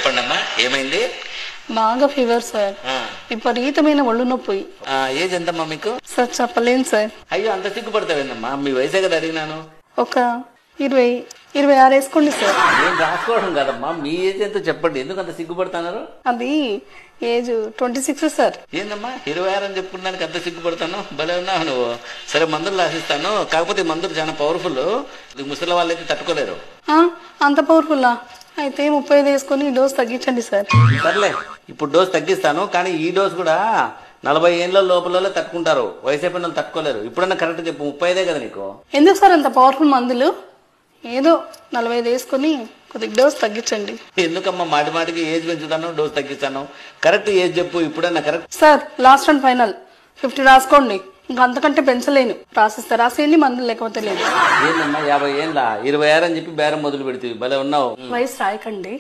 చెప్పండి అమ్మా, ఏమైంది? బాగా ఫీవర్ సార్, విపరీతమైన ఒళ్ళు నొప్పి. ఏజ్ ఎంతమ్మా మీకు? సార్ చెప్పలేను సార్. అయ్యో, అంత సిగ్గుపడతావేందమ్మా? మీ వయసే కదా అడిగినాను. ఒక 26 వేసుకోండి సార్. నేను రాసుకోవడం కదమ్మా, మీ ఏజ్ ఎంతో చెప్పండి. ఎందుకు అంత సిగ్గుపడుతున్నారు? అది ఏజ్ 26 సార్. ఏందమ్మా 26 అని చెప్పుకున్నానికి అంత సిగ్గుపడతాను? భలే ఉన్నావు నువ్వు. సరే, మందులు రాసిస్తాను. కాకపోతే మందులు చాలా పవర్ఫుల్, ముసలి వాళ్ళైతే తట్టుకోలేరు. అంత పవర్ఫుల్లా? అయితే 35 వేసుకొని డోస్ తగ్గించండి సార్. సర్లే, ఇప్పుడు డోస్ తగ్గిస్తాను. కానీ ఈ డోస్ కూడా 40 ఏళ్ళ లోపల తట్టుకుంటారు, వయసు అయిపోయిన వాళ్ళు తట్టుకోలేరు. ఇప్పుడన్నా కరెక్ట్ చెప్పు, 35 కదా నీకు? ఎందుకు సార్ అంత పవర్ఫుల్ మందులు? ఏదో 45 వేసుకొని కొద్దిగా డోస్ తగ్గించండి. ఎందుకమ్మా మాటి మాటికి ఏజ్ పెంచుతాను, డోస్ తగ్గిస్తాను? కరెక్ట్ ఏజ్ చెప్పు ఇప్పుడన్నా. Correct sir, last and final 50 రాసుకోండి. ఇంకా అంతకంటే పెంచలేను. రాసిస్తే రాసేయండి, మందులు లేకపోతే లేదు. ఏందమ్మా 50 ఏళ్ళ 26 అని చెప్పి బేరం మొదలు పెడుతుంది. భలే ఉన్నావు. వయసు రాయకండి.